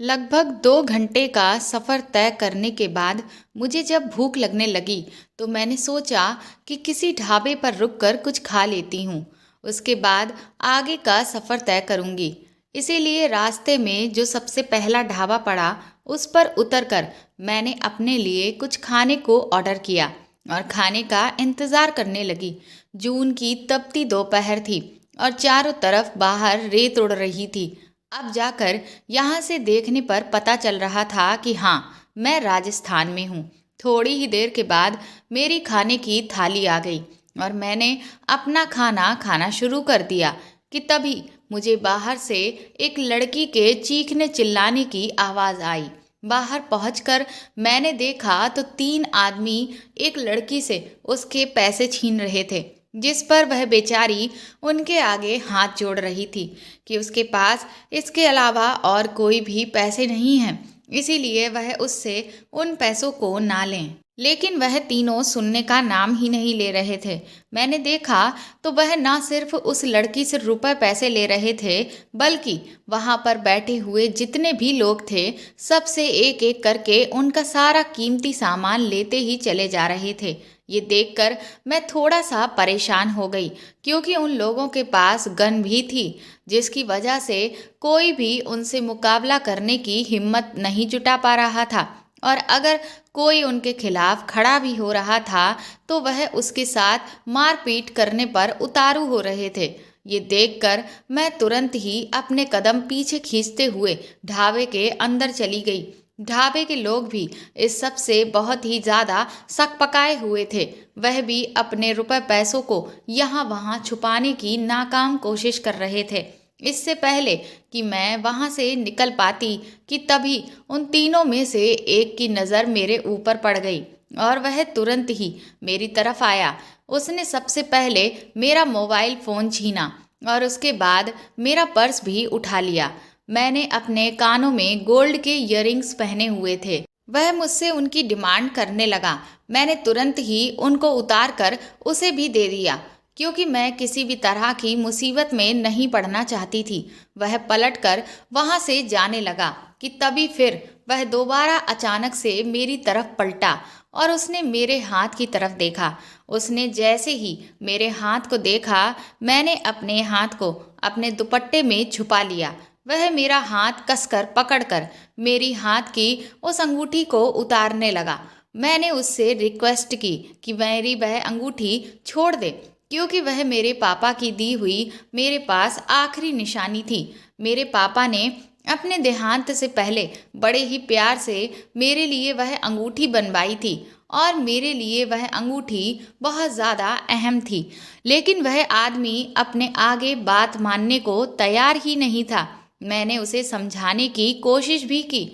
लगभग 2 घंटे का सफ़र तय करने के बाद मुझे जब भूख लगने लगी तो मैंने सोचा कि किसी ढाबे पर रुककर कुछ खा लेती हूँ। उसके बाद आगे का सफ़र तय करूँगी। इसीलिए रास्ते में जो सबसे पहला ढाबा पड़ा उस पर उतरकर मैंने अपने लिए कुछ खाने को ऑर्डर किया और खाने का इंतज़ार करने लगी। जून की तपती दोपहर थी और चारों तरफ बाहर रेत उड़ रही थी। अब जाकर यहाँ से देखने पर पता चल रहा था कि हाँ, मैं राजस्थान में हूँ। थोड़ी ही देर के बाद मेरी खाने की थाली आ गई और मैंने अपना खाना खाना शुरू कर दिया कि तभी मुझे बाहर से एक लड़की के चीखने चिल्लाने की आवाज़ आई। बाहर पहुंचकर मैंने देखा तो 3 आदमी एक लड़की से उसके पैसे छीन रहे थे, जिस पर वह बेचारी उनके आगे हाथ जोड़ रही थी कि उसके पास इसके अलावा और कोई भी पैसे नहीं हैं, इसीलिए वह उससे उन पैसों को ना लें। लेकिन वह तीनों सुनने का नाम ही नहीं ले रहे थे। मैंने देखा तो वह ना सिर्फ उस लड़की से रुपए पैसे ले रहे थे, बल्कि वहां पर बैठे हुए जितने भी लोग थे सबसे एक एक करके उनका सारा कीमती सामान लेते ही चले जा रहे थे। ये देखकर मैं थोड़ा सा परेशान हो गई, क्योंकि उन लोगों के पास गन भी थी, जिसकी वजह से कोई भी उनसे मुकाबला करने की हिम्मत नहीं जुटा पा रहा था। और अगर कोई उनके खिलाफ खड़ा भी हो रहा था तो वह उसके साथ मारपीट करने पर उतारू हो रहे थे। ये देखकर मैं तुरंत ही अपने कदम पीछे खींचते हुए ढाबे के अंदर चली गई। ढाबे के लोग भी इस सब से बहुत ही ज्यादा सकपकाए हुए थे। वह भी अपने रुपए पैसों को यहाँ वहाँ छुपाने की नाकाम कोशिश कर रहे थे। इससे पहले कि मैं वहां से निकल पाती कि तभी उन तीनों में से एक की नज़र मेरे ऊपर पड़ गई और वह तुरंत ही मेरी तरफ आया। उसने सबसे पहले मेरा मोबाइल फ़ोन छीना और उसके बाद मेरा पर्स भी उठा लिया। मैंने अपने कानों में गोल्ड के इयररिंग्स पहने हुए थे। वह मुझसे उनकी डिमांड करने लगा। मैंने तुरंत ही उनको उतार कर उसे भी दे दिया, क्योंकि मैं किसी भी तरह की मुसीबत में नहीं पड़ना चाहती थी। वह पलटकर वहां से जाने लगा कि तभी फिर वह दोबारा अचानक से मेरी तरफ पलटा और उसने मेरे हाथ की तरफ देखा। उसने जैसे ही मेरे हाथ को देखा, मैंने अपने हाथ को अपने दुपट्टे में छुपा लिया। वह मेरा हाथ कसकर पकड़कर मेरी हाथ की उस अंगूठी को उतारने लगा। मैंने उससे रिक्वेस्ट की कि मेरी वह अंगूठी छोड़ दे, क्योंकि वह मेरे पापा की दी हुई मेरे पास आखिरी निशानी थी। मेरे पापा ने अपने देहांत से पहले बड़े ही प्यार से मेरे लिए वह अंगूठी बनवाई थी और मेरे लिए वह अंगूठी बहुत ज़्यादा अहम थी। लेकिन वह आदमी अपने आगे बात मानने को तैयार ही नहीं था। मैंने उसे समझाने की कोशिश भी की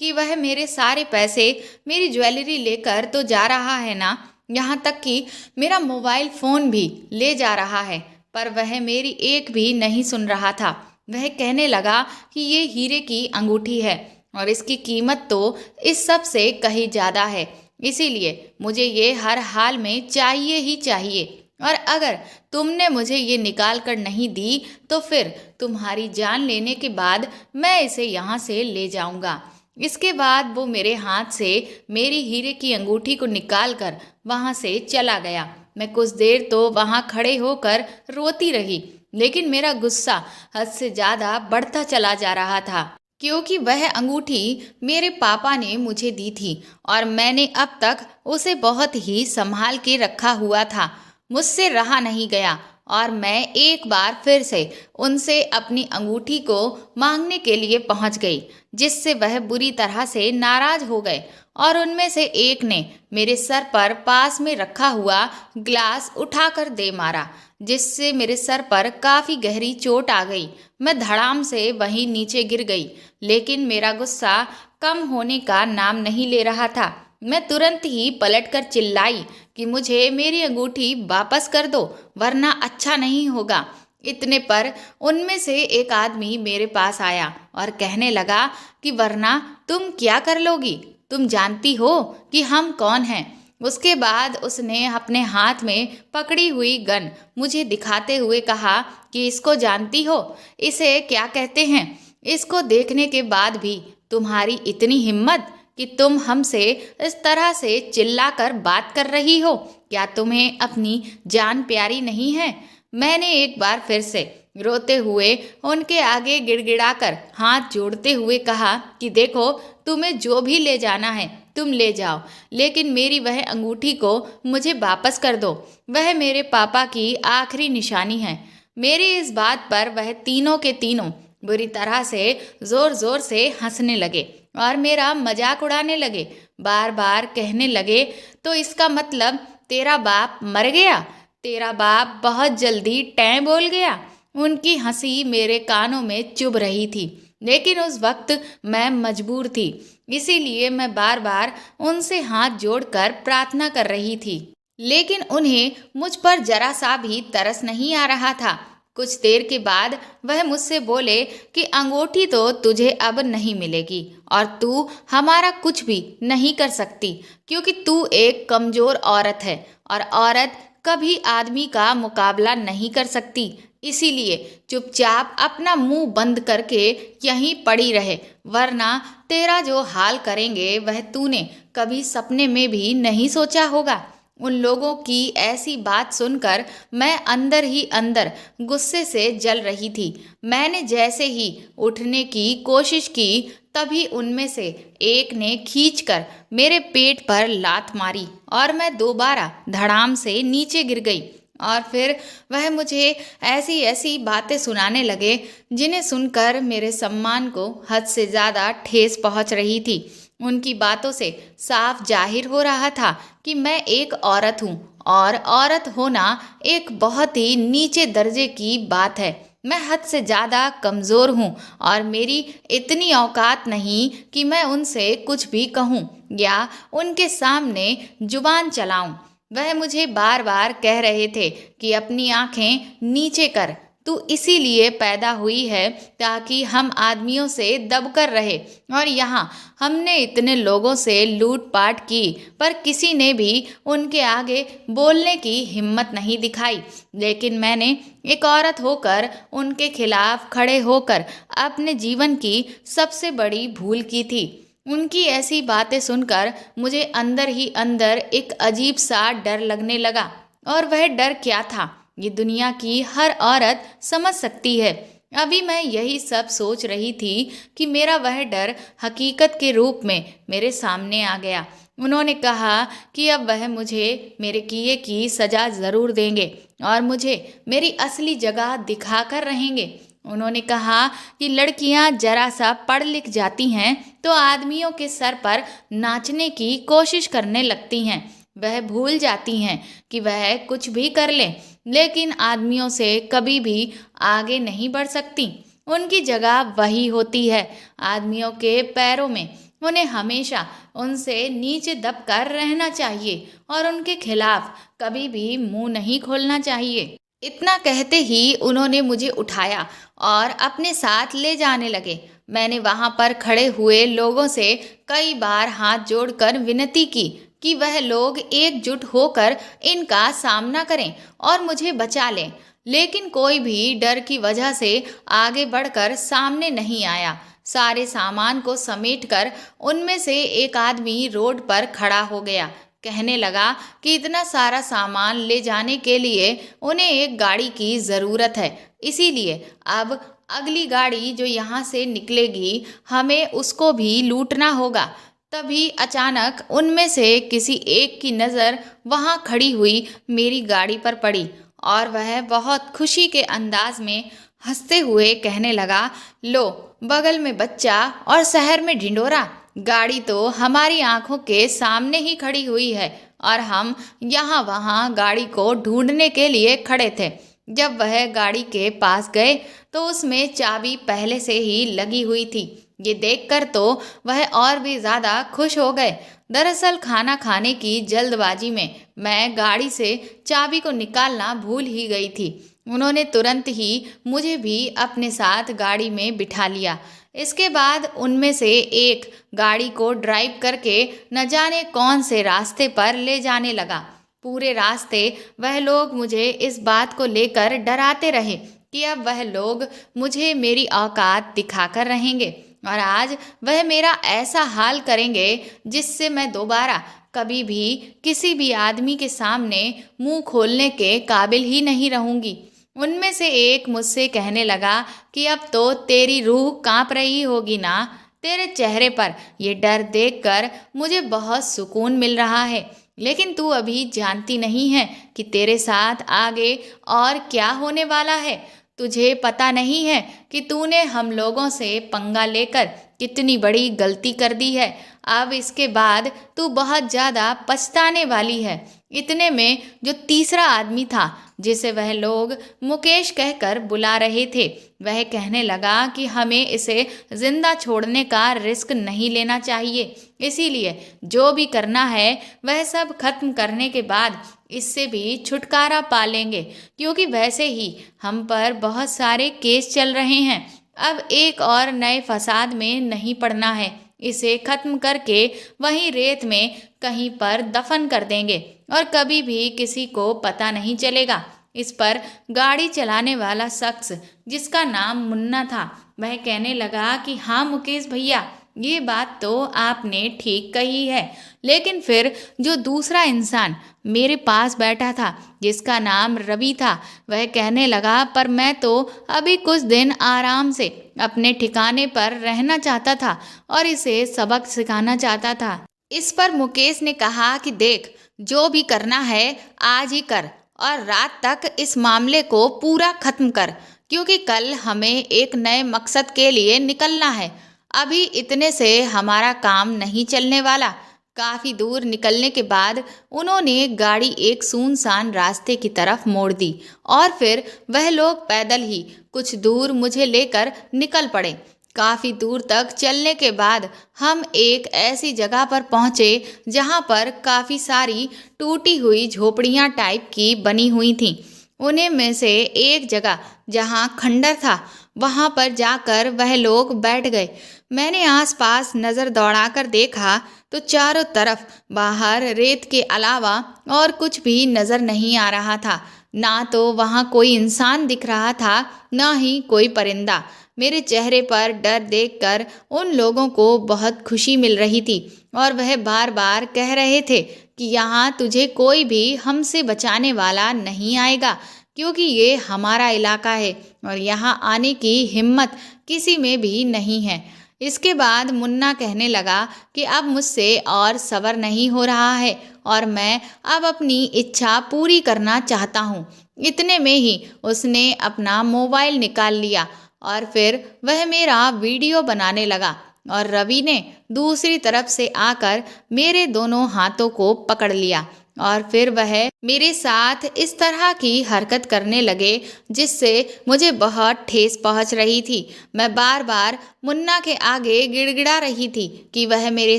कि वह मेरे सारे पैसे, मेरी ज्वेलरी लेकर तो जा रहा है ना, यहाँ तक कि मेरा मोबाइल फ़ोन भी ले जा रहा है, पर वह मेरी एक भी नहीं सुन रहा था। वह कहने लगा कि ये हीरे की अंगूठी है और इसकी कीमत तो इस सब से कहीं ज़्यादा है, इसीलिए मुझे ये हर हाल में चाहिए ही चाहिए, और अगर तुमने मुझे ये निकाल कर नहीं दी तो फिर तुम्हारी जान लेने के बाद मैं इसे यहाँ से ले जाऊँगा। इसके बाद वो मेरे हाथ से मेरी हीरे की अंगूठी को निकाल कर वहाँ से चला गया। मैं कुछ देर तो वहाँ खड़े होकर रोती रही, लेकिन मेरा गुस्सा हद से ज़्यादा बढ़ता चला जा रहा था, क्योंकि वह अंगूठी मेरे पापा ने मुझे दी थी और मैंने अब तक उसे बहुत ही संभाल के रखा हुआ था। मुझसे रहा नहीं गया और मैं एक बार फिर से उनसे अपनी अंगूठी को मांगने के लिए पहुंच गई, जिससे वह बुरी तरह से नाराज हो गए और उनमें से एक ने मेरे सर पर पास में रखा हुआ ग्लास उठाकर दे मारा, जिससे मेरे सर पर काफ़ी गहरी चोट आ गई। मैं धड़ाम से वहीं नीचे गिर गई, लेकिन मेरा गुस्सा कम होने का नाम नहीं ले रहा था। मैं तुरंत ही पलटकर चिल्लाई कि मुझे मेरी अंगूठी वापस कर दो, वरना अच्छा नहीं होगा। इतने पर उनमें से एक आदमी मेरे पास आया और कहने लगा कि वरना तुम क्या कर लोगी, तुम जानती हो कि हम कौन हैं। उसके बाद उसने अपने हाथ में पकड़ी हुई गन मुझे दिखाते हुए कहा कि इसको जानती हो, इसे क्या कहते हैं। इसको देखने के बाद भी तुम्हारी इतनी हिम्मत कि तुम हमसे इस तरह से चिल्लाकर बात कर रही हो? क्या तुम्हें अपनी जान प्यारी नहीं है? मैंने एक बार फिर से रोते हुए उनके आगे गिड़गिड़ाकर हाथ जोड़ते हुए कहा कि देखो, तुम्हें जो भी ले जाना है तुम ले जाओ, लेकिन मेरी वह अंगूठी को मुझे वापस कर दो। वह मेरे पापा की आखिरी निशानी है। मेरी इस बात पर वह तीनों के तीनों बुरी तरह से जोर जोर से हंसने लगे और मेरा मजाक उड़ाने लगे। बार बार कहने लगे, तो इसका मतलब तेरा बाप मर गया? तेरा बाप बहुत जल्दी टैं बोल गया? उनकी हंसी मेरे कानों में चुभ रही थी, लेकिन उस वक्त मैं मजबूर थी। इसीलिए मैं बार बार उनसे हाथ जोड़कर प्रार्थना कर रही थी, लेकिन उन्हें मुझ पर जरा सा भी तरस नहीं आ रहा था। कुछ देर के बाद वह मुझसे बोले कि अंगूठी तो तुझे अब नहीं मिलेगी और तू हमारा कुछ भी नहीं कर सकती, क्योंकि तू एक कमजोर औरत है और औरत कभी आदमी का मुकाबला नहीं कर सकती। इसीलिए चुपचाप अपना मुंह बंद करके यहीं पड़ी रहे, वरना तेरा जो हाल करेंगे वह तूने कभी सपने में भी नहीं सोचा होगा। उन लोगों की ऐसी बात सुनकर मैं अंदर ही अंदर गुस्से से जल रही थी। मैंने जैसे ही उठने की कोशिश की, तभी उनमें से एक ने खींचकर मेरे पेट पर लात मारी और मैं दोबारा धड़ाम से नीचे गिर गई। और फिर वह मुझे ऐसी ऐसी बातें सुनाने लगे जिन्हें सुनकर मेरे सम्मान को हद से ज़्यादा ठेस पहुंच रही थी। उनकी बातों से साफ जाहिर हो रहा था कि मैं एक औरत हूँ और औरत होना एक बहुत ही नीचे दर्जे की बात है। मैं हद से ज़्यादा कमज़ोर हूँ और मेरी इतनी औकात नहीं कि मैं उनसे कुछ भी कहूँ या उनके सामने जुबान चलाऊं। वह मुझे बार बार कह रहे थे कि अपनी आंखें नीचे कर, तू इसीलिए पैदा हुई है ताकि हम आदमियों से दबकर रहे। और यहाँ हमने इतने लोगों से लूटपाट की, पर किसी ने भी उनके आगे बोलने की हिम्मत नहीं दिखाई। लेकिन मैंने एक औरत होकर उनके खिलाफ खड़े होकर अपने जीवन की सबसे बड़ी भूल की थी। उनकी ऐसी बातें सुनकर मुझे अंदर ही अंदर एक अजीब सा डर लगने लगा। और वह डर क्या था, ये दुनिया की हर औरत समझ सकती है। अभी मैं यही सब सोच रही थी कि मेरा वह डर हकीकत के रूप में मेरे सामने आ गया। उन्होंने कहा कि अब वह मुझे मेरे किए की सजा ज़रूर देंगे और मुझे मेरी असली जगह दिखाकर रहेंगे। उन्होंने कहा कि लड़कियां जरा सा पढ़ लिख जाती हैं तो आदमियों के सर पर नाचने की कोशिश करने लगती हैं। वह भूल जाती हैं कि वह कुछ भी कर लें, लेकिन आदमियों से कभी भी आगे नहीं बढ़ सकती। उनकी जगह वही होती है, आदमियों के पैरों में। उन्हें हमेशा उनसे नीचे दबकर रहना चाहिए और उनके खिलाफ कभी भी मुंह नहीं खोलना चाहिए। इतना कहते ही उन्होंने मुझे उठाया और अपने साथ ले जाने लगे। मैंने वहां पर खड़े हुए लोगों से कई बार हाथ जोड़कर विनती की कि वह लोग एकजुट होकर इनका सामना करें और मुझे बचा लें, लेकिन कोई भी डर की वजह से आगे बढ़कर सामने नहीं आया। सारे सामान को समेटकर उनमें से एक आदमी रोड पर खड़ा हो गया। कहने लगा कि इतना सारा सामान ले जाने के लिए उन्हें एक गाड़ी की ज़रूरत है, इसीलिए अब अगली गाड़ी जो यहाँ से निकलेगी हमें उसको भी लूटना होगा। तभी अचानक उनमें से किसी एक की नज़र वहाँ खड़ी हुई मेरी गाड़ी पर पड़ी और वह बहुत खुशी के अंदाज में हंसते हुए कहने लगा, लो, बगल में बच्चा और शहर में ढिंढोरा। गाड़ी तो हमारी आंखों के सामने ही खड़ी हुई है और हम यहाँ वहाँ गाड़ी को ढूंढने के लिए खड़े थे। जब वह गाड़ी के पास गए तो उसमें चाबी पहले से ही लगी हुई थी। ये देखकर तो वह और भी ज़्यादा खुश हो गए। दरअसल खाना खाने की जल्दबाजी में मैं गाड़ी से चाबी को निकालना भूल ही गई थी। उन्होंने तुरंत ही मुझे भी अपने साथ गाड़ी में बिठा लिया। इसके बाद उनमें से एक गाड़ी को ड्राइव करके न जाने कौन से रास्ते पर ले जाने लगा। पूरे रास्ते वह लोग मुझे इस बात को लेकर डराते रहे कि अब वह लोग मुझे मेरी औकात दिखाकर रहेंगे। और आज वह मेरा ऐसा हाल करेंगे जिससे मैं दोबारा कभी भी किसी भी आदमी के सामने मुंह खोलने के काबिल ही नहीं रहूंगी। उनमें से एक मुझसे कहने लगा कि अब तो तेरी रूह कांप रही होगी ना। तेरे चेहरे पर ये डर देखकर मुझे बहुत सुकून मिल रहा है, लेकिन तू अभी जानती नहीं है कि तेरे साथ आगे और क्या होने वाला है। तुझे पता नहीं है कि तूने हम लोगों से पंगा लेकर कितनी बड़ी गलती कर दी है। अब इसके बाद तू बहुत ज़्यादा पछताने वाली है। इतने में जो तीसरा आदमी था, जिसे वह लोग मुकेश कहकर बुला रहे थे, वह कहने लगा कि हमें इसे जिंदा छोड़ने का रिस्क नहीं लेना चाहिए, इसीलिए जो भी करना है वह सब खत्म करने के बाद इससे भी छुटकारा पा लेंगे, क्योंकि वैसे ही हम पर बहुत सारे केस चल रहे हैं। अब एक और नए फसाद में नहीं पड़ना है। इसे खत्म करके वहीं रेत में कहीं पर दफन कर देंगे और कभी भी किसी को पता नहीं चलेगा। इस पर गाड़ी चलाने वाला शख्स, जिसका नाम मुन्ना था, वह कहने लगा कि हाँ मुकेश भैया, ये बात तो आपने ठीक कही है। लेकिन फिर जो दूसरा इंसान मेरे पास बैठा था, जिसका नाम रवि था, वह कहने लगा पर मैं तो अभी कुछ दिन आराम से अपने ठिकाने पर रहना चाहता था और इसे सबक सिखाना चाहता था। इस पर मुकेश ने कहा कि देख, जो भी करना है आज ही कर और रात तक इस मामले को पूरा खत्म कर, क्योंकि कल हमें एक नए मकसद के लिए निकलना है। अभी इतने से हमारा काम नहीं चलने वाला। काफी दूर निकलने के बाद उन्होंने गाड़ी एक सुनसान रास्ते की तरफ मोड़ दी और फिर वह लोग पैदल ही कुछ दूर मुझे लेकर निकल पड़े। काफी दूर तक चलने के बाद हम एक ऐसी जगह पर पहुंचे जहां पर काफी सारी टूटी हुई झोपड़ियां टाइप की बनी हुई थीं। उन्हीं में से एक जगह जहां खंडर था, वहां पर जाकर वह लोग बैठ गए। मैंने आसपास नज़र दौड़ाकर देखा तो चारों तरफ बाहर रेत के अलावा और कुछ भी नज़र नहीं आ रहा था। ना तो वहाँ कोई इंसान दिख रहा था, ना ही कोई परिंदा। मेरे चेहरे पर डर देखकर उन लोगों को बहुत खुशी मिल रही थी और वह बार बार कह रहे थे कि यहाँ तुझे कोई भी हमसे बचाने वाला नहीं आएगा, क्योंकि ये हमारा इलाका है और यहाँ आने की हिम्मत किसी में भी नहीं है। इसके बाद मुन्ना कहने लगा कि अब मुझसे और सब्र नहीं हो रहा है और मैं अब अपनी इच्छा पूरी करना चाहता हूँ। इतने में ही उसने अपना मोबाइल निकाल लिया और फिर वह मेरा वीडियो बनाने लगा और रवि ने दूसरी तरफ से आकर मेरे दोनों हाथों को पकड़ लिया और फिर वह मेरे साथ इस तरह की हरकत करने लगे जिससे मुझे बहुत ठेस पहुंच रही थी। मैं बार बार मुन्ना के आगे गिड़गिड़ा रही थी कि वह मेरे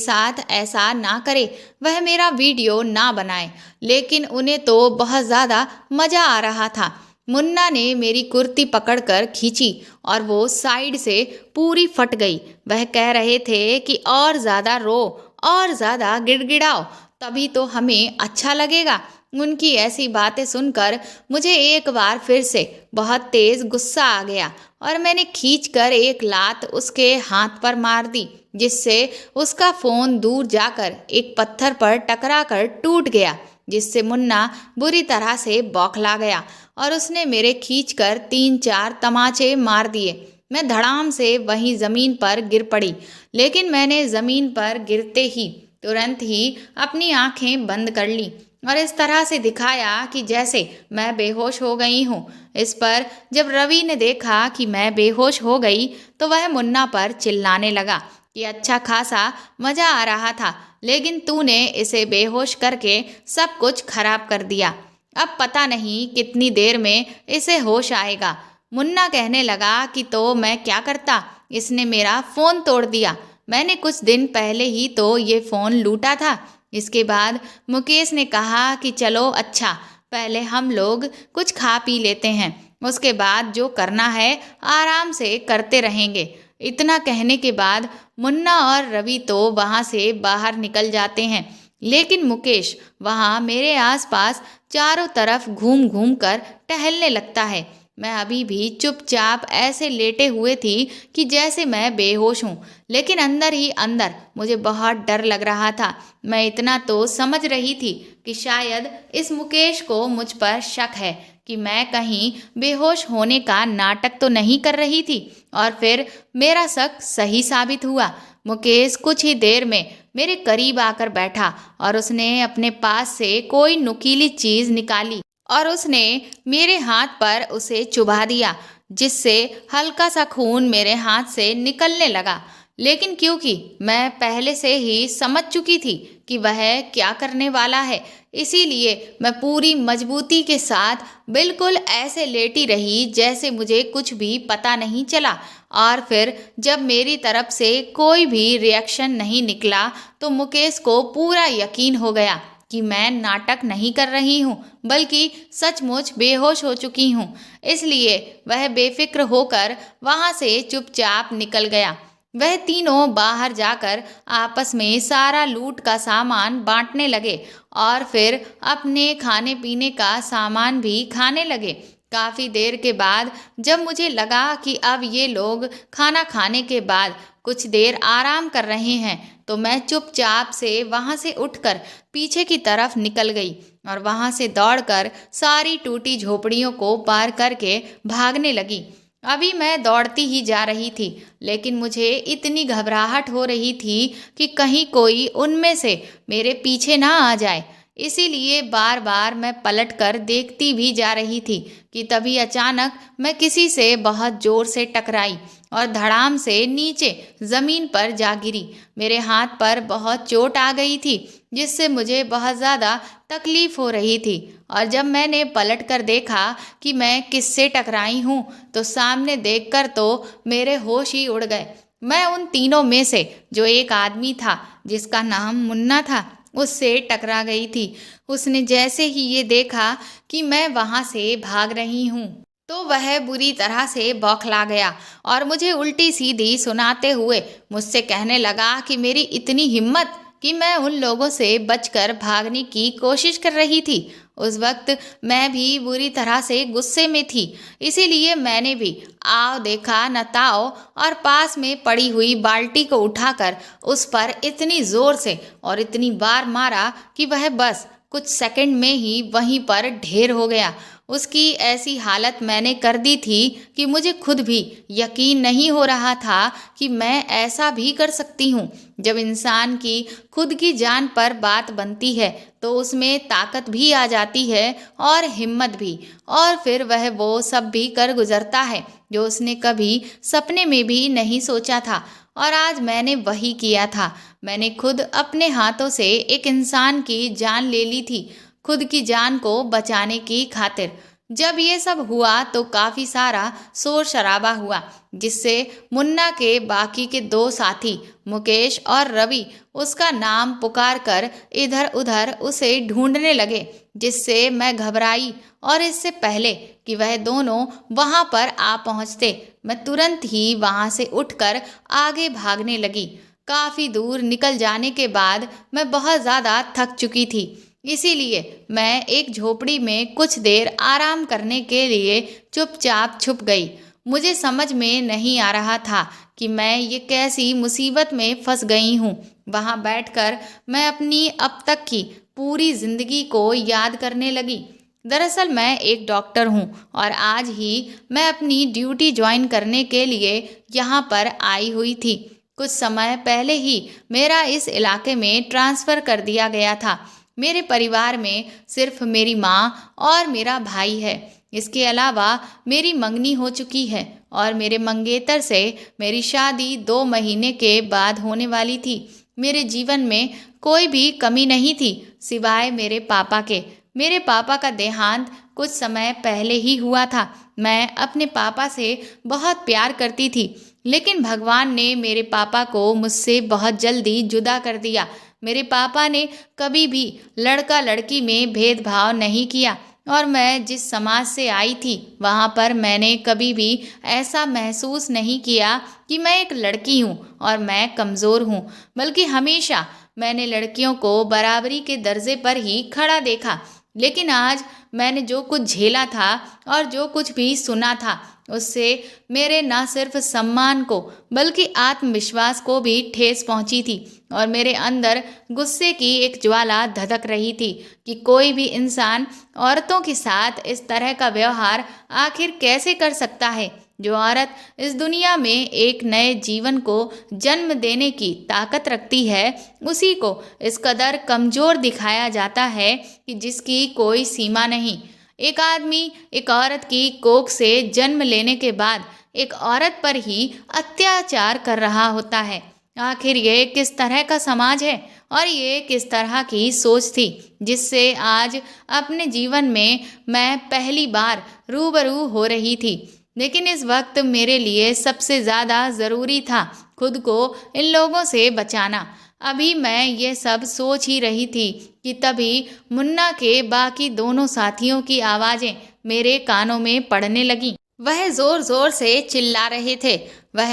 साथ ऐसा ना करे, वह मेरा वीडियो ना बनाए, लेकिन उन्हें तो बहुत ज़्यादा मज़ा आ रहा था। मुन्ना ने मेरी कुर्ती पकड़कर खींची और वो साइड से पूरी फट गई। वह कह रहे थे कि और ज़्यादा रो और ज़्यादा गिड़गिड़ाओ, तभी तो हमें अच्छा लगेगा। उनकी ऐसी बातें सुनकर मुझे एक बार फिर से बहुत तेज गुस्सा आ गया और मैंने खींचकर एक लात उसके हाथ पर मार दी, जिससे उसका फ़ोन दूर जाकर एक पत्थर पर टकरा कर टूट गया, जिससे मुन्ना बुरी तरह से बौखला गया और उसने मेरे खींचकर 3-4 तमाचे मार दिए। मैं धड़ाम से वहीं ज़मीन पर गिर पड़ी, लेकिन मैंने ज़मीन पर गिरते ही तुरंत ही अपनी आंखें बंद कर ली और इस तरह से दिखाया कि जैसे मैं बेहोश हो गई हूँ। इस पर जब रवि ने देखा कि मैं बेहोश हो गई तो वह मुन्ना पर चिल्लाने लगा कि अच्छा खासा मज़ा आ रहा था, लेकिन तूने इसे बेहोश करके सब कुछ खराब कर दिया। अब पता नहीं कितनी देर में इसे होश आएगा। मुन्ना कहने लगा कि तो मैं क्या करता, इसने मेरा फ़ोन तोड़ दिया। मैंने कुछ दिन पहले ही तो ये फ़ोन लूटा था। इसके बाद मुकेश ने कहा कि चलो अच्छा, पहले हम लोग कुछ खा पी लेते हैं, उसके बाद जो करना है आराम से करते रहेंगे। इतना कहने के बाद मुन्ना और रवि तो वहाँ से बाहर निकल जाते हैं, लेकिन मुकेश वहाँ मेरे आसपास चारों तरफ घूम घूम कर टहलने लगता है। मैं अभी भी चुपचाप ऐसे लेटे हुए थी कि जैसे मैं बेहोश हूँ, लेकिन अंदर ही अंदर मुझे बहुत डर लग रहा था। मैं इतना तो समझ रही थी कि शायद इस मुकेश को मुझ पर शक है कि मैं कहीं बेहोश होने का नाटक तो नहीं कर रही थी। और फिर मेरा शक सही साबित हुआ। मुकेश कुछ ही देर में मेरे करीब आकर बैठा और उसने अपने पास से कोई नुकीली चीज निकाली और उसने मेरे हाथ पर उसे चुभा दिया, जिससे हल्का सा खून मेरे हाथ से निकलने लगा। लेकिन क्योंकि मैं पहले से ही समझ चुकी थी कि वह क्या करने वाला है, इसीलिए मैं पूरी मजबूती के साथ बिल्कुल ऐसे लेटी रही जैसे मुझे कुछ भी पता नहीं चला। और फिर जब मेरी तरफ से कोई भी रिएक्शन नहीं निकला तो मुकेश को पूरा यकीन हो गया कि मैं नाटक नहीं कर रही हूँ, बल्कि सचमुच बेहोश हो चुकी हूँ। इसलिए वह बेफिक्र होकर वहां से चुपचाप निकल गया। वह तीनों बाहर जाकर आपस में सारा लूट का सामान बांटने लगे और फिर अपने खाने पीने का सामान भी खाने लगे। काफी देर के बाद जब मुझे लगा कि अब ये लोग खाना खाने के बाद कुछ देर आराम कर रहे हैं, तो मैं चुपचाप से वहां से उठकर पीछे की तरफ निकल गई और वहां से दौड़कर सारी टूटी झोपड़ियों को पार करके भागने लगी। अभी मैं दौड़ती ही जा रही थी, लेकिन मुझे इतनी घबराहट हो रही थी कि कहीं कोई उनमें से मेरे पीछे ना आ जाए। इसीलिए बार बार मैं पलट कर देखती भी जा रही थी कि तभी अचानक मैं किसी से बहुत जोर से टकराई और धड़ाम से नीचे जमीन पर जा गिरी। मेरे हाथ पर बहुत चोट आ गई थी, जिससे मुझे बहुत ज़्यादा तकलीफ हो रही थी। और जब मैंने पलट कर देखा कि मैं किससे टकराई हूँ, तो सामने देखकर तो मेरे होश ही उड़ गए। मैं उन तीनों में से जो एक आदमी था जिसका नाम मुन्ना था, उससे टकरा गई थी। उसने जैसे ही ये देखा कि मैं वहां से भाग रही हूँ, तो वह बुरी तरह से बौखला गया और मुझे उल्टी सीधी सुनाते हुए मुझसे कहने लगा कि मेरी इतनी हिम्मत कि मैं उन लोगों से बचकर भागने की कोशिश कर रही थी। उस वक्त मैं भी बुरी तरह से गुस्से में थी, इसीलिए मैंने भी आओ देखा न ताओ और पास में पड़ी हुई बाल्टी को उठाकर उस पर इतनी जोर से और इतनी बार मारा कि वह बस कुछ सेकंड में ही वहीं पर ढेर हो गया। उसकी ऐसी हालत मैंने कर दी थी कि मुझे खुद भी यकीन नहीं हो रहा था कि मैं ऐसा भी कर सकती हूँ। जब इंसान की खुद की जान पर बात बनती है तो उसमें ताकत भी आ जाती है और हिम्मत भी, और फिर वह वो सब भी कर गुजरता है जो उसने कभी सपने में भी नहीं सोचा था। और आज मैंने वही किया था। मैंने खुद अपने हाथों से एक इंसान की जान ले ली थी, खुद की जान को बचाने की खातिर। जब ये सब हुआ तो काफी सारा शोर शराबा हुआ, जिससे मुन्ना के बाकी के दो साथी मुकेश और रवि उसका नाम पुकार कर इधर उधर उसे ढूंढने लगे, जिससे मैं घबराई। और इससे पहले कि वह दोनों वहां पर आ पहुंचते, मैं तुरंत ही वहां से उठकर आगे भागने लगी। काफी दूर निकल जाने के बाद मैं बहुत ज्यादा थक चुकी थी, इसीलिए मैं एक झोपड़ी में कुछ देर आराम करने के लिए चुपचाप छुप गई। मुझे समझ में नहीं आ रहा था कि मैं ये कैसी मुसीबत में फंस गई हूँ। वहाँ बैठकर मैं अपनी अब तक की पूरी जिंदगी को याद करने लगी। दरअसल मैं एक डॉक्टर हूँ और आज ही मैं अपनी ड्यूटी ज्वाइन करने के लिए यहाँ पर आई हुई थी। कुछ समय पहले ही मेरा इस इलाके में ट्रांसफ़र कर दिया गया था। मेरे परिवार में सिर्फ मेरी माँ और मेरा भाई है। इसके अलावा मेरी मंगनी हो चुकी है और मेरे मंगेतर से मेरी शादी 2 महीने के बाद होने वाली थी। मेरे जीवन में कोई भी कमी नहीं थी सिवाय मेरे पापा के। मेरे पापा का देहांत कुछ समय पहले ही हुआ था। मैं अपने पापा से बहुत प्यार करती थी, लेकिन भगवान ने मेरे पापा को मुझसे बहुत जल्दी जुदा कर दिया। मेरे पापा ने कभी भी लड़का लड़की में भेदभाव नहीं किया और मैं जिस समाज से आई थी वहाँ पर मैंने कभी भी ऐसा महसूस नहीं किया कि मैं एक लड़की हूँ और मैं कमज़ोर हूँ, बल्कि हमेशा मैंने लड़कियों को बराबरी के दर्जे पर ही खड़ा देखा। लेकिन आज मैंने जो कुछ झेला था और जो कुछ भी सुना था, उससे मेरे न सिर्फ सम्मान को बल्कि आत्मविश्वास को भी ठेस पहुंची थी। और मेरे अंदर गुस्से की एक ज्वाला धधक रही थी कि कोई भी इंसान औरतों के साथ इस तरह का व्यवहार आखिर कैसे कर सकता है। जो औरत इस दुनिया में एक नए जीवन को जन्म देने की ताकत रखती है, उसी को इस कदर कमजोर दिखाया जाता है कि जिसकी कोई सीमा नहीं। एक आदमी एक औरत की कोख से जन्म लेने के बाद एक औरत पर ही अत्याचार कर रहा होता है। आखिर ये किस तरह का समाज है और ये किस तरह की सोच थी जिससे आज अपने जीवन में मैं पहली बार रूबरू हो रही थी। लेकिन इस वक्त मेरे लिए सबसे ज़्यादा ज़रूरी था खुद को इन लोगों से बचाना। अभी मैं ये सब सोच ही रही थी कि तभी मुन्ना के बाकी दोनों साथियों की आवाज़ें मेरे कानों में पड़ने लगीं। वह ज़ोर ज़ोर से चिल्ला रहे थे। वह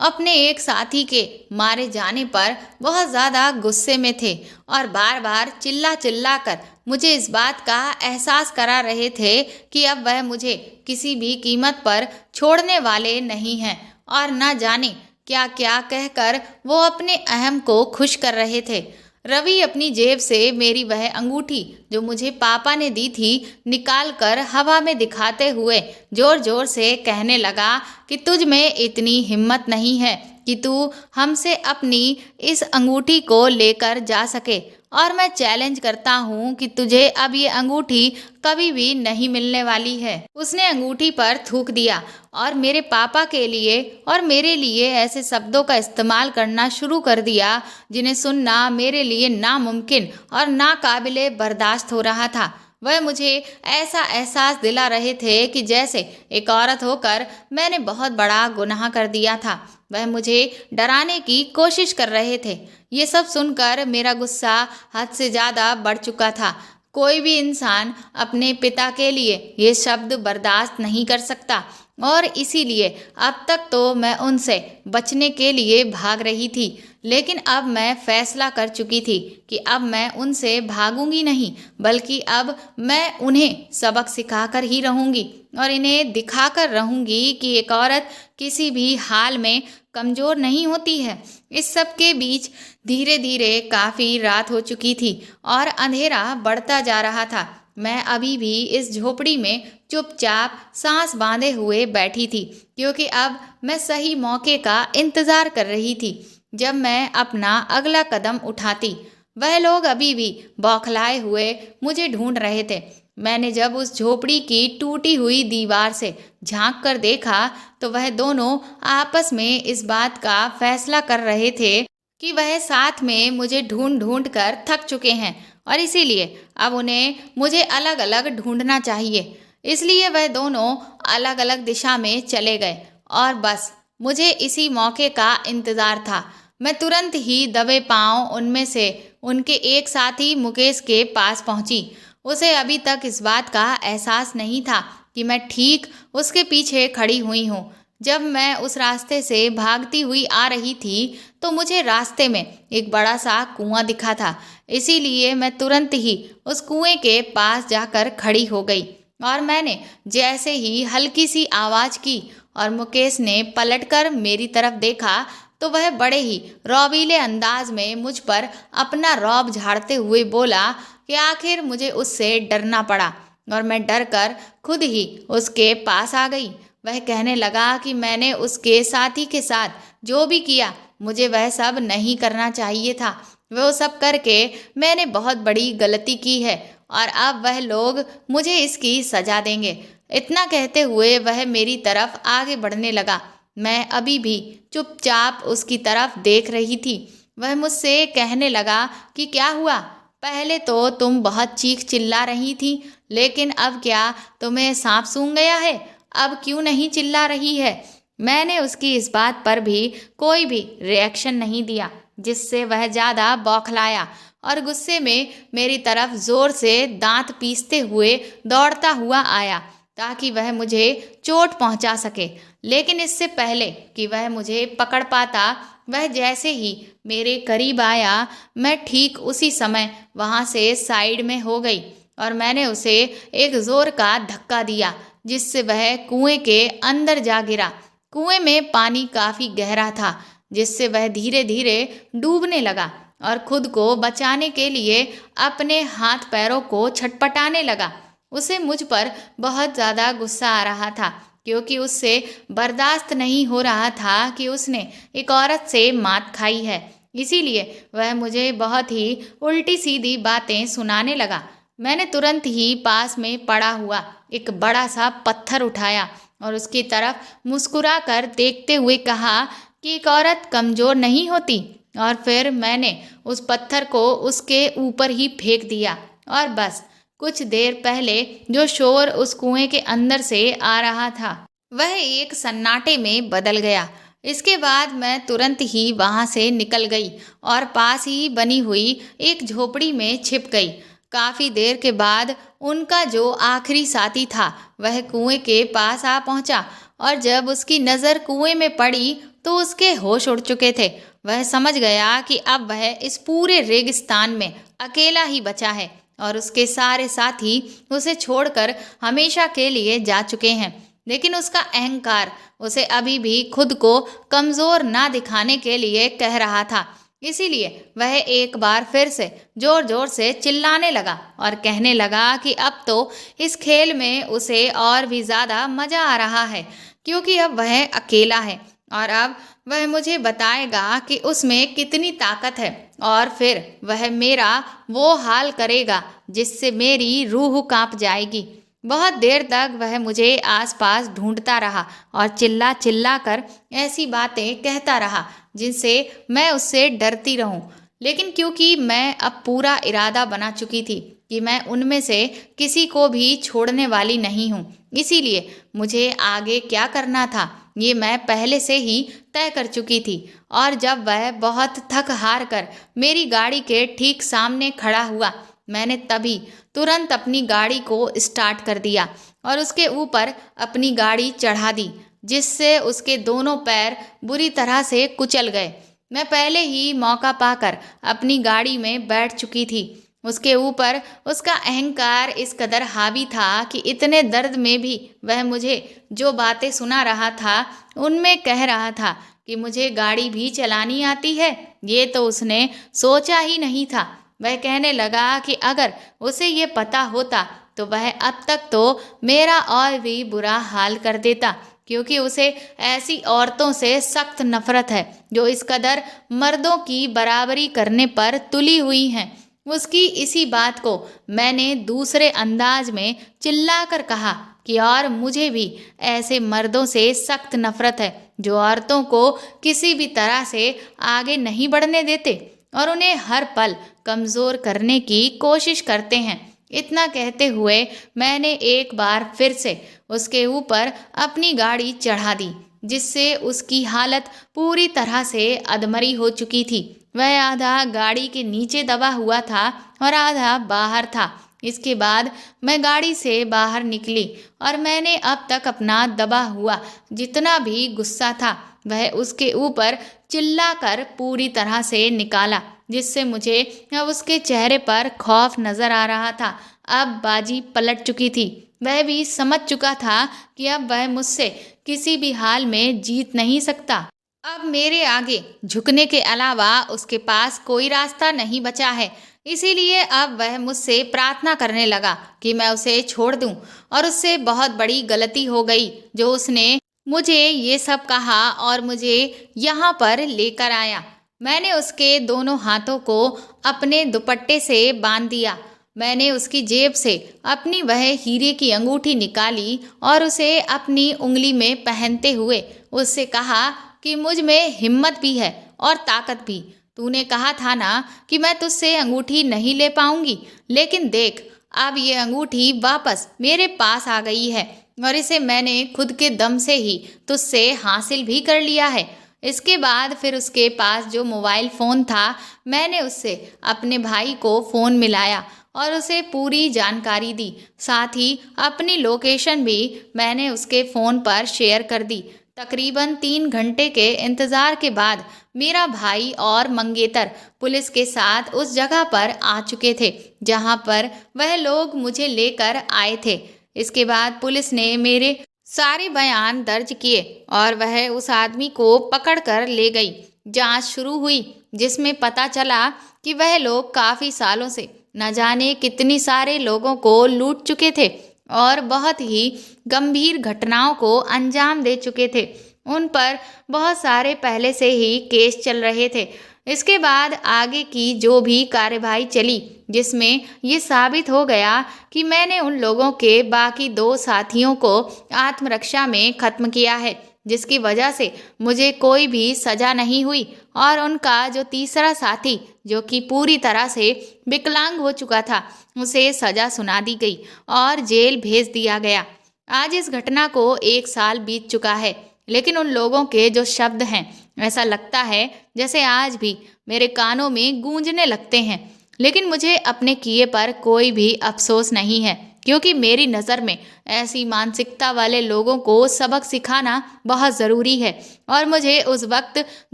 अपने एक साथी के मारे जाने पर बहुत ज़्यादा गुस्से में थे और बार बार चिल्ला चिल्ला कर मुझे इस बात का एहसास करा रहे थे कि अब वह मुझे किसी भी कीमत पर छोड़ने वाले नहीं हैं। और न जाने क्या क्या कहकर वो अपने अहम को खुश कर रहे थे। रवि अपनी जेब से मेरी वह अंगूठी जो मुझे पापा ने दी थी निकाल कर हवा में दिखाते हुए जोर जोर से कहने लगा कि तुझ में इतनी हिम्मत नहीं है कि तू हमसे अपनी इस अंगूठी को लेकर जा सके, और मैं चैलेंज करता हूँ कि तुझे अब ये अंगूठी कभी भी नहीं मिलने वाली है। उसने अंगूठी पर थूक दिया और मेरे पापा के लिए और मेरे लिए ऐसे शब्दों का इस्तेमाल करना शुरू कर दिया जिन्हें सुनना मेरे लिए नामुमकिन और नाकाबिले बर्दाश्त हो रहा था। वह मुझे ऐसा एहसास दिला रहे थे कि जैसे एक औरत होकर मैंने बहुत बड़ा गुनाह कर दिया था। वह मुझे डराने की कोशिश कर रहे थे। ये सब सुनकर मेरा गुस्सा हद से ज़्यादा बढ़ चुका था। कोई भी इंसान अपने पिता के लिए ये शब्द बर्दाश्त नहीं कर सकता, और इसीलिए अब तक तो मैं उनसे बचने के लिए भाग रही थी। लेकिन अब मैं फैसला कर चुकी थी कि अब मैं उनसे भागूंगी नहीं, बल्कि अब मैं उन्हें सबक सिखाकर ही रहूंगी और इन्हें दिखाकर रहूंगी कि एक औरत किसी भी हाल में कमज़ोर नहीं होती है। इस सब के बीच धीरे धीरे काफ़ी रात हो चुकी थी और अंधेरा बढ़ता जा रहा था। मैं अभी भी इस झोपड़ी में चुपचाप सांस बांधे हुए बैठी थी, क्योंकि अब मैं सही मौके का इंतज़ार कर रही थी जब मैं अपना अगला कदम उठाती। वह लोग अभी भी बौखलाए हुए मुझे ढूंढ रहे थे। मैंने जब उस झोपड़ी की टूटी हुई दीवार से झांक कर देखा तो वह दोनों आपस में इस बात का फैसला कर रहे थे कि वह साथ में मुझे ढूंढ ढूंढ कर थक चुके हैं और इसीलिए अब उन्हें मुझे अलग अलग ढूंढना चाहिए। इसलिए वह दोनों अलग अलग दिशा में चले गए और बस मुझे इसी मौके का इंतज़ार था। मैं तुरंत ही दबे पांव उनमें से उनके एक साथी मुकेश के पास पहुंची। उसे अभी तक इस बात का एहसास नहीं था कि मैं ठीक उसके पीछे खड़ी हुई हूँ। जब मैं उस रास्ते से भागती हुई आ रही थी तो मुझे रास्ते में एक बड़ा सा कुआं दिखा था। इसीलिए मैं तुरंत ही उस कुएं के पास जाकर खड़ी हो गई और मैंने जैसे ही हल्की सी आवाज़ की और मुकेश ने पलटकर मेरी तरफ देखा तो वह बड़े ही रौबीले अंदाज में मुझ पर अपना रौब झाड़ते हुए बोला कि आखिर मुझे उससे डरना पड़ा और मैं डर कर खुद ही उसके पास आ गई। वह कहने लगा कि मैंने उसके साथी के साथ जो भी किया मुझे वह सब नहीं करना चाहिए था। वो सब करके मैंने बहुत बड़ी गलती की है और अब वह लोग मुझे इसकी सज़ा देंगे। इतना कहते हुए वह मेरी तरफ आगे बढ़ने लगा। मैं अभी भी चुपचाप उसकी तरफ देख रही थी। वह मुझसे कहने लगा कि क्या हुआ, पहले तो तुम बहुत चीख चिल्ला रही थी, लेकिन अब क्या तुम्हें सांप सूंघ गया है? अब क्यों नहीं चिल्ला रही है? मैंने उसकी इस बात पर भी कोई भी रिएक्शन नहीं दिया, जिससे वह ज़्यादा बौखलाया और गुस्से में मेरी तरफ ज़ोर से दांत पीसते हुए दौड़ता हुआ आया ताकि वह मुझे चोट पहुंचा सके। लेकिन इससे पहले कि वह मुझे पकड़ पाता, वह जैसे ही मेरे करीब आया, मैं ठीक उसी समय वहां से साइड में हो गई और मैंने उसे एक जोर का धक्का दिया, जिससे वह कुएं के अंदर जा गिरा। कुएं में पानी काफी गहरा था, जिससे वह धीरे धीरे डूबने लगा और खुद को बचाने के लिए अपने हाथ पैरों को छटपटाने लगा। उसे मुझ पर बहुत ज्यादा गुस्सा आ रहा था, क्योंकि उससे बर्दाश्त नहीं हो रहा था कि उसने एक औरत से मात खाई है। इसीलिए वह मुझे बहुत ही उल्टी सीधी बातें सुनाने लगा। मैंने तुरंत ही पास में पड़ा हुआ एक बड़ा सा पत्थर उठाया और उसकी तरफ मुस्कुरा कर देखते हुए कहा कि एक औरत कमजोर नहीं होती। और फिर मैंने उस पत्थर को उसके ऊपर ही फेंक दिया और बस कुछ देर पहले जो शोर उस कुएं के अंदर से आ रहा था वह एक सन्नाटे में बदल गया। इसके बाद मैं तुरंत ही वहां से निकल गई और पास ही बनी हुई एक झोपड़ी में छिप गई। काफी देर के बाद उनका जो आखिरी साथी था वह कुएं के पास आ पहुंचा और जब उसकी नजर कुएं में पड़ी तो उसके होश उड़ चुके थे। वह समझ गया कि अब वह इस पूरे रेगिस्तान में अकेला ही बचा है और उसके सारे साथी उसे छोड़कर हमेशा के लिए जा चुके हैं। लेकिन उसका अहंकार उसे अभी भी खुद को कमजोर ना दिखाने के लिए कह रहा था। इसीलिए वह एक बार फिर से जोर जोर से चिल्लाने लगा और कहने लगा कि अब तो इस खेल में उसे और भी ज्यादा मजा आ रहा है, क्योंकि अब वह अकेला है और अब वह मुझे बताएगा कि उसमें कितनी ताकत है और फिर वह मेरा वो हाल करेगा जिससे मेरी रूह कांप जाएगी। बहुत देर तक वह मुझे आसपास ढूंढता रहा और चिल्ला चिल्ला कर ऐसी बातें कहता रहा जिनसे मैं उससे डरती रहूं। लेकिन क्योंकि मैं अब पूरा इरादा बना चुकी थी कि मैं उनमें से किसी को भी छोड़ने वाली नहीं हूं, इसीलिए मुझे आगे क्या करना था ये मैं पहले से ही तय कर चुकी थी। और जब वह बहुत थक हार कर मेरी गाड़ी के ठीक सामने खड़ा हुआ, मैंने तभी तुरंत अपनी गाड़ी को स्टार्ट कर दिया और उसके ऊपर अपनी गाड़ी चढ़ा दी, जिससे उसके दोनों पैर बुरी तरह से कुचल गए। मैं पहले ही मौका पाकर अपनी गाड़ी में बैठ चुकी थी। उसके ऊपर उसका अहंकार इस कदर हावी था कि इतने दर्द में भी वह मुझे जो बातें सुना रहा था उनमें कह रहा था कि मुझे गाड़ी भी चलानी आती है। ये तो उसने सोचा ही नहीं था। वह कहने लगा कि अगर उसे ये पता होता तो वह अब तक तो मेरा और भी बुरा हाल कर देता, क्योंकि उसे ऐसी औरतों से सख्त नफरत है जो इस कदर मर्दों की बराबरी करने पर तुली हुई हैं। उसकी इसी बात को मैंने दूसरे अंदाज में चिल्लाकर कहा कि और मुझे भी ऐसे मर्दों से सख्त नफरत है जो औरतों को किसी भी तरह से आगे नहीं बढ़ने देते और उन्हें हर पल कमजोर करने की कोशिश करते हैं। इतना कहते हुए मैंने एक बार फिर से उसके ऊपर अपनी गाड़ी चढ़ा दी, जिससे उसकी हालत पूरी तरह से अधमरी हो चुकी थी। वह आधा गाड़ी के नीचे दबा हुआ था और आधा बाहर था। इसके बाद मैं गाड़ी से बाहर निकली और मैंने अब तक अपना दबा हुआ जितना भी गुस्सा था वह उसके ऊपर चिल्लाकर पूरी तरह से निकाला, जिससे मुझे अब उसके चेहरे पर खौफ नजर आ रहा था। अब बाजी पलट चुकी थी। वह भी समझ चुका था कि अब वह मुझसे किसी भी हाल में जीत नहीं सकता। अब मेरे आगे झुकने के अलावा उसके पास कोई रास्ता नहीं बचा है। इसीलिए अब वह मुझसे प्रार्थना करने लगा कि मैं उसे छोड़ दूं और उससे बहुत बड़ी गलती हो गई जो उसने मुझे ये सब कहा और मुझे यहाँ पर लेकर आया। मैंने उसके दोनों हाथों को अपने दुपट्टे से बांध दिया। मैंने उसकी जेब से अपनी वह हीरे की अंगूठी निकाली और उसे अपनी उंगली में पहनते हुए उससे कहा कि मुझ में हिम्मत भी है और ताकत भी। तूने कहा था ना कि मैं तुझसे अंगूठी नहीं ले पाऊंगी, लेकिन देख अब ये अंगूठी वापस मेरे पास आ गई है और इसे मैंने खुद के दम से ही तुझसे हासिल भी कर लिया है। इसके बाद फिर उसके पास जो मोबाइल फ़ोन था मैंने उससे अपने भाई को फ़ोन मिलाया और उसे पूरी जानकारी दी। साथ ही अपनी लोकेशन भी मैंने उसके फ़ोन पर शेयर कर दी तकरीबन 3 घंटे के इंतजार के बाद मेरा भाई और मंगेतर पुलिस के साथ उस जगह पर आ चुके थे जहां पर वह लोग मुझे लेकर आए थे। इसके बाद पुलिस ने मेरे सारे बयान दर्ज किए और वह उस आदमी को पकड़ कर ले गई। जांच शुरू हुई जिसमें पता चला कि वह लोग काफी सालों से न जाने कितनी सारे लोगों को लूट चुके थे और बहुत ही गंभीर घटनाओं को अंजाम दे चुके थे। उन पर बहुत सारे पहले से ही केस चल रहे थे। इसके बाद आगे की जो भी कार्यवाही चली जिसमें ये साबित हो गया कि मैंने उन लोगों के बाकी 2 साथियों को आत्मरक्षा में खत्म किया है, जिसकी वजह से मुझे कोई भी सजा नहीं हुई और उनका जो तीसरा साथी जो कि पूरी तरह से विकलांग हो चुका था उसे सजा सुना दी गई और जेल भेज दिया गया। आज इस घटना को 1 साल बीत चुका है, लेकिन उन लोगों के जो शब्द हैं ऐसा लगता है जैसे आज भी मेरे कानों में गूंजने लगते हैं। लेकिन मुझे अपने किए पर कोई भी अफसोस नहीं है, क्योंकि मेरी नज़र में ऐसी मानसिकता वाले लोगों को सबक सिखाना बहुत ज़रूरी है और मुझे उस वक्त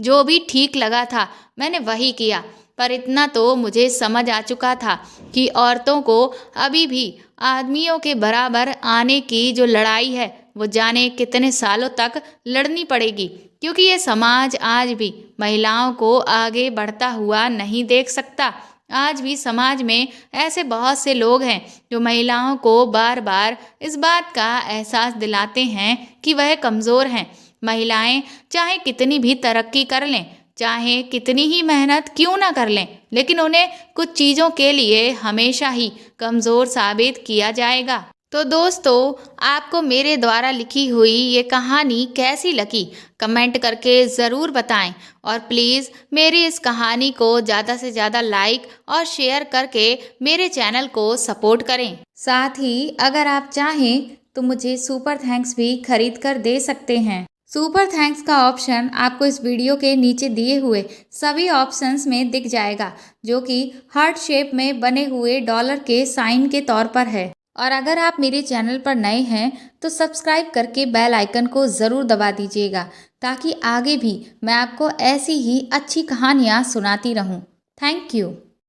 जो भी ठीक लगा था मैंने वही किया। पर इतना तो मुझे समझ आ चुका था कि औरतों को अभी भी आदमियों के बराबर आने की जो लड़ाई है वो जाने कितने सालों तक लड़नी पड़ेगी, क्योंकि ये समाज आज भी महिलाओं को आगे बढ़ता हुआ नहीं देख सकता। आज भी समाज में ऐसे बहुत से लोग हैं जो महिलाओं को बार बार इस बात का एहसास दिलाते हैं कि वह कमज़ोर हैं। महिलाएं चाहे कितनी भी तरक्की कर लें, चाहे कितनी ही मेहनत क्यों ना कर लें, लेकिन उन्हें कुछ चीज़ों के लिए हमेशा ही कमज़ोर साबित किया जाएगा। तो दोस्तों, आपको मेरे द्वारा लिखी हुई ये कहानी कैसी लगी कमेंट करके ज़रूर बताएं और प्लीज़ मेरी इस कहानी को ज़्यादा से ज़्यादा लाइक और शेयर करके मेरे चैनल को सपोर्ट करें। साथ ही अगर आप चाहें तो मुझे सुपर थैंक्स भी खरीद कर दे सकते हैं। सुपर थैंक्स का ऑप्शन आपको इस वीडियो के नीचे दिए हुए सभी ऑप्शंस में दिख जाएगा, जो कि हार्ट शेप में बने हुए डॉलर के साइन के तौर पर है। और अगर आप मेरे चैनल पर नए हैं तो सब्सक्राइब करके बेल आइकन को ज़रूर दबा दीजिएगा, ताकि आगे भी मैं आपको ऐसी ही अच्छी कहानियाँ सुनाती रहूँ। Thank you.